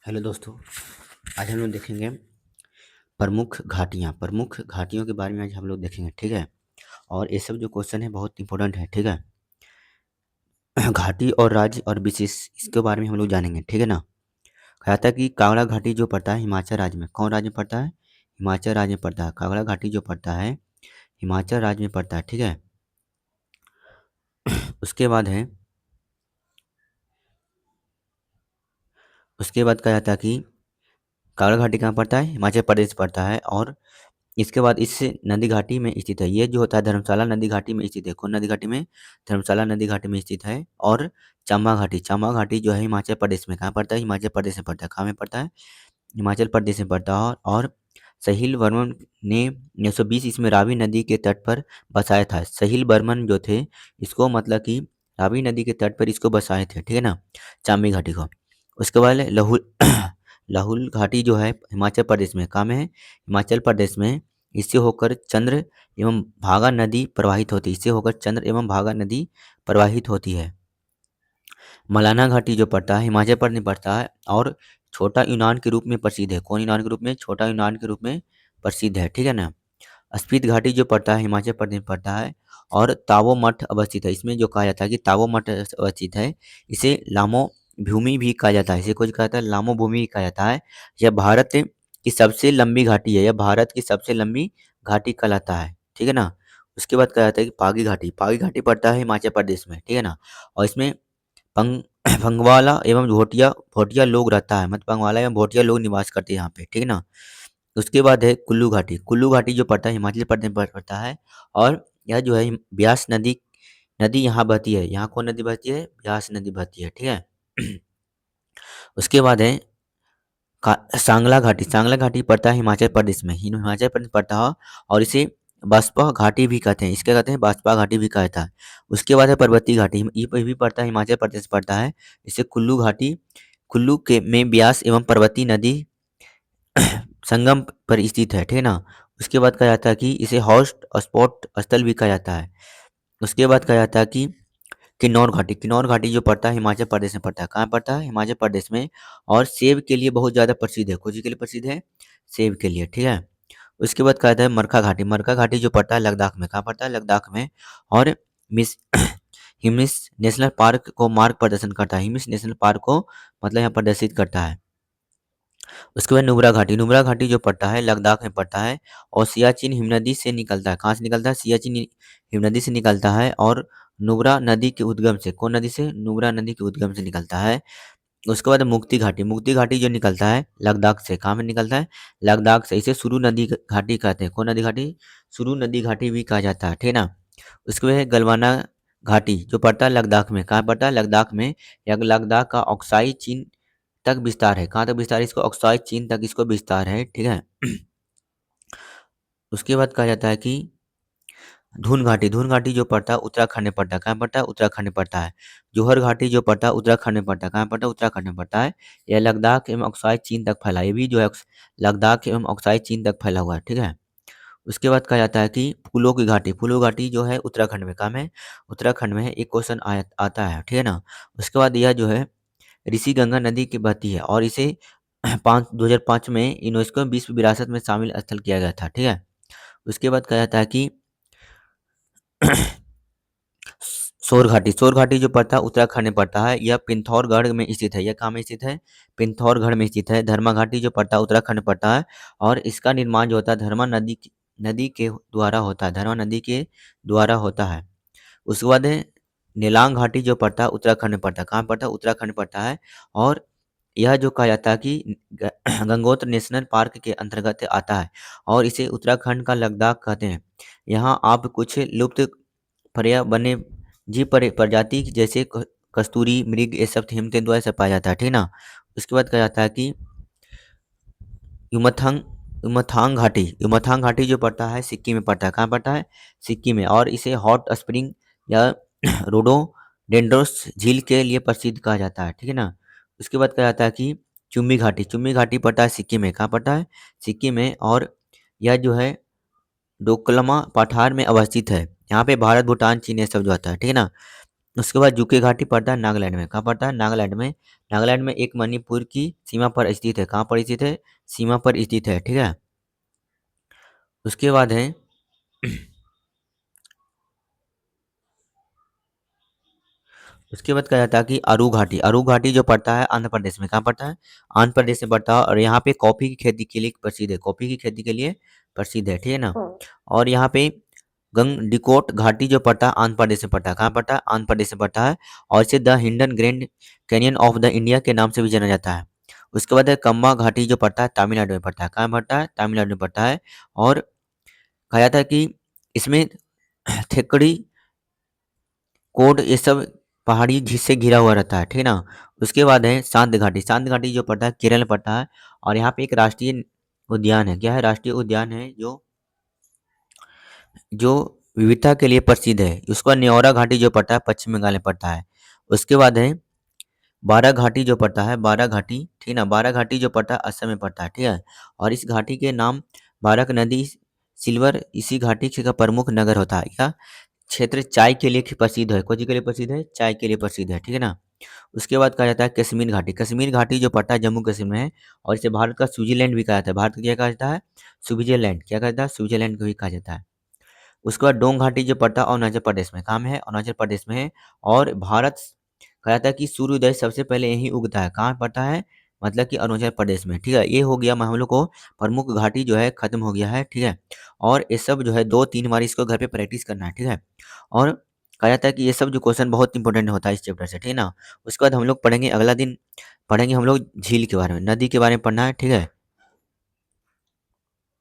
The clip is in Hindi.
हेलो दोस्तों। आज हम लोग देखेंगे प्रमुख घाटियों के बारे में आज हम लोग देखेंगे, ठीक है। और ये सब जो क्वेश्चन है बहुत इंपॉर्टेंट है, ठीक है। घाटी और राज्य और विशेष इसके बारे में हम लोग जानेंगे, ठीक है ना। कहा था कि कांगड़ा घाटी जो पड़ता है हिमाचल राज्य में, कौन राज्य में पड़ता है? हिमाचल राज्य में पड़ता है। कांगड़ा घाटी जो पड़ता है हिमाचल राज्य में पड़ता है, ठीक है। उसके बाद है उसके बाद कहा जाता है कि कांगड़ा घाटी कहाँ पड़ता है? हिमाचल प्रदेश पड़ता है। और इसके बाद इस नदी घाटी में स्थित है। ये जो होता है धर्मशाला नदी घाटी में स्थित है। कौन नदी घाटी में? धर्मशाला नदी घाटी में स्थित है। और चंबा घाटी जो है हिमाचल प्रदेश में कहाँ पड़ता है? हिमाचल प्रदेश में पड़ता है। कहाँ में पड़ता है? हिमाचल प्रदेश में पड़ता है। और सहील बर्मन ने 1920 इसमें रावी नदी के तट पर बसाया था। सहील बर्मन जो थे इसको मतलब कि रावी नदी के तट पर इसको बसाए थे, ठीक है ना, चाम्बी घाटी को। उसके बाद लहुल लाहुल घाटी जो है हिमाचल प्रदेश में, कहाँ में है? हिमाचल प्रदेश में। इससे होकर चंद्र एवं भागा नदी प्रवाहित होती है। इससे होकर चंद्र एवं भागा नदी प्रवाहित होती है। मलाना घाटी जो पड़ता है हिमाचल प्रदेश में पड़ता है और छोटा यूनान के रूप में प्रसिद्ध है। कौन यूनान के रूप में? छोटा यूनान के रूप में प्रसिद्ध है, ठीक है ना। स्पीति घाटी जो पड़ता है हिमाचल प्रदेश में पड़ता है और तावो मठ अवस्थित है। इसमें जो कहा जाता है कि तावो मठ अवस्थित है, इसे लामो भूमि भी कहा जाता है। इसे कुछ कहा जाता है लामो भूमि भी कहा जाता है। यह भारत की सबसे लंबी घाटी है। यह भारत की सबसे लंबी घाटी कहलाता है, ठीक है ना। उसके बाद कहा जाता है कि पागी घाटी पड़ता है हिमाचल प्रदेश में, ठीक है ना। और इसमें पंग भंगवाला एवं भोटिया भोटिया लोग रहता है, मतलब पंगवाला एवं भोटिया लोग निवास करते हैं यहाँ पे, ठीक है ना। उसके बाद है कुल्लू घाटी जो पड़ता है हिमाचल प्रदेश में पड़ता है। और यह जो है ब्यास नदी नदी यहाँ बहती है। यहाँ कौन नदी बहती है? ब्यास नदी बहती है, ठीक है। उसके बाद है सांगला घाटी पड़ता है हिमाचल प्रदेश में, हिमाचल प्रदेश पड़ता है। और इसे बास्पा घाटी भी कहते हैं। इसके कहते हैं बास्पा घाटी भी कहता है। उसके बाद है पर्वतीय घाटी, ये भी पड़ता है हिमाचल प्रदेश पड़ता है। इसे कुल्लू के में ब्यास एवं पर्वती नदी संगम पर स्थित है, ठीक है ना। उसके बाद कहा जाता है कि इसे हॉट स्पॉट स्थल भी कहा जाता है। उसके बाद कहा जाता है कि किन्नौर घाटी जो पड़ता है हिमाचल प्रदेश में पड़ता है। कहाँ पड़ता है? हिमाचल प्रदेश में। और सेब के लिए बहुत ज़्यादा प्रसिद्ध है। कुछ के लिए प्रसिद्ध है? सेब के लिए, ठीक है। उसके बाद कहा जाता है मरखा घाटी जो पड़ता है लद्दाख में। कहाँ पड़ता है? लद्दाख में। और मिस हिमिस नेशनल पार्क को मार्ग प्रदर्शन करता है। हिमिस नेशनल पार्क को मतलब यहाँ प्रदर्शित करता है। उसके बाद नुब्रा घाटी जो पड़ता है लद्दाख में पड़ता है। और सियाचिन हिमनदी से निकलता है। कहाँ से निकलता है? सियाचिन हिमनदी से निकलता है। और नुब्रा नदी के उद्गम से, कौन नदी से? नुब्रा नदी के उद्गम से निकलता है। उसके बाद मुक्ति घाटी जो निकलता है लद्दाख से। कहाँ में निकलता है? लद्दाख से। इसे सुरु नदी घाटी कहते हैं। कौन नदी घाटी? सुरु नदी घाटी भी कहा जाता है, ठीक है ना। उसके बाद है गलवाना घाटी जो पड़ता है लद्दाख में। कहाँ पड़ता है? लद्दाख में। यह लद्दाख का ऑक्साई चीन तक विस्तार है। कहाँ तक विस्तार है? इसको ऑक्साई चीन तक इसको विस्तार है, ठीक है। उसके बाद कहा जाता है कि धून घाटी जो पड़ता है उत्तराखंड में पड़ता है। कहाँ पड़ता है? उत्तराखंड में पड़ता है। जोहर घाटी जो पड़ता है उत्तराखंड में पड़ता है। कहाँ पड़ता है? उत्तराखंड में पड़ता है। यह लद्दाख एवं ऑक्साई चीन तक फैला है। ये भी जो है लद्दाख एवं ऑक्साई चीन तक फैला हुआ है, ठीक है। उसके बाद कहा जाता है कि फूलो घाटी जो है उत्तराखंड में। कहाँ है? उत्तराखंड में है। एक क्वेश्चन आता है, ठीक है ना। उसके बाद यह जो है ऋषि गंगा नदी की बहती है। और इसे 2005 में यूनेस्को विश्व विरासत में शामिल स्थल किया गया था, ठीक है। उसके बाद कहा जाता है कि शोर घाटी जो पड़ता है उत्तराखंड में पड़ता है। यह पिथौरगढ़ में स्थित है। यह कहाँ में स्थित है? पिथौरगढ़ में स्थित है। धर्मा घाटी जो पड़ता है उत्तराखंड में पड़ता है। और इसका निर्माण जो होता है धर्मा नदी के द्वारा होता है। धर्मा नदी के द्वारा होता है। उसके बाद है नेलांग घाटी जो पड़ता है उत्तराखंड में पड़ता है। कहाँ पड़ता है? उत्तराखंड में पड़ता है। और यह जो कहा जाता है कि गंगोत्री नेशनल पार्क के अंतर्गत आता है। और इसे उत्तराखंड का लद्दाख कहते हैं। यहाँ आप कुछ लुप्त पर्या वन्य जीव प्रजाति जैसे कस्तूरी मृग ये सब हिम तेंदुआ सब पाया जाता है, ठीक है ना। उसके बाद कहा जाता है कि युमथांग युमथांग घाटी जो पड़ता है सिक्किम में पड़ता है। कहाँ पड़ता है? सिक्किम में। और इसे हॉट स्प्रिंग या रोडोडेंड्रोस झील के लिए प्रसिद्ध कहा जाता है, ठीक है ना। उसके बाद कहा जाता है कि चुम्बी घाटी पड़ता है सिक्किम में। कहाँ पड़ता है? सिक्किम में। और यह जो है डोकलामा पठार में अवस्थित है। यहाँ पे भारत भूटान चीन ये सब जो आता है, ठीक है ना। उसके बाद जुके घाटी पड़ता है नागालैंड में। कहाँ पड़ता है? नागालैंड में। नागालैंड में एक मणिपुर की सीमा पर स्थित है। कहाँ पर स्थित है? सीमा पर स्थित है, ठीक है। उसके बाद है उसके बाद कहा जाता है कि अरू घाटी। अरू घाटी जो पड़ता है आंध्र प्रदेश में। कहाँ पड़ता है? आंध्र प्रदेश में पड़ता है और यहाँ पे कॉफी की खेती के लिए प्रसिद्ध है। कॉफी की खेती के लिए प्रसिद्ध है, ठीक है ना। और यहाँ पे गंगडिकोट घाटी जो पड़ता है आंध्र प्रदेश में पड़ता है। कहाँ पड़ता है? आंध्र प्रदेश में पड़ता है और इसे the Hindon grand canyon of the India के नाम से भी जाना जाता है। उसके बाद है कम्बा घाटी जो पड़ता है तमिलनाडु में पड़ता है। कहाँ पड़ता है? तमिलनाडु में पड़ता है। और कहा जाता है कि इसमें थेकड़ी कोड ये सब पहाड़ी झील से घिरा हुआ रहता है, ठीक है ना। उसके बाद है शांत घाटी। शांत घाटी जो पड़ता है केरल में पड़ता है और यहाँ पे एक राष्ट्रीय उद्यान है। क्या है? राष्ट्रीय उद्यान है जो जो विविधता के लिए प्रसिद्ध है। उसका न्योरा घाटी जो पड़ता है पश्चिम बंगाल में पड़ता है। उसके बाद है बारह घाटी जो पड़ता है, बारह घाटी, ठीक है ना। बारह घाटी जो पड़ता है असम में पड़ता है, ठीक है। और इस घाटी के नाम बारक नदी सिल्वर इसी घाटी का प्रमुख नगर होता है। क्या क्षेत्र चाय के लिए प्रसिद्ध है? कौन सी के लिए प्रसिद्ध है? चाय के लिए प्रसिद्ध है, ठीक है ना। उसके बाद कहा जाता है कश्मीर घाटी। कश्मीर घाटी जो पड़ता है जम्मू कश्मीर में है और इसे भारत का स्विट्जरलैंड भी कहा जाता है। भारत का क्या कहा जाता है? स्विट्जरलैंड। क्या कहा जाता है? स्विट्जरलैंड को भी कहा जाता है। उसके बाद डोंग घाटी जो पड़ता है अरुणाचल प्रदेश में। कहाँ में है? अरुणाचल प्रदेश में है। और भारत कहा जाता है कि सूर्योदय सबसे पहले यहीं उगता है। कहाँ पड़ता है? मतलब कि अरुणाचल प्रदेश में, ठीक है। ये हो गया हम लोग को प्रमुख घाटी जो है खत्म हो गया है, ठीक है। और ये सब जो है 2-3 बार इसको घर पे प्रैक्टिस करना है, ठीक है। और कहा जाता है कि ये सब जो क्वेश्चन बहुत इंपॉर्टेंट होता है इस चैप्टर से, ठीक है ना। उसके बाद हम लोग पढ़ेंगे अगला दिन, पढ़ेंगे हम लोग झील के बारे में, नदी के बारे में पढ़ना है, ठीक है।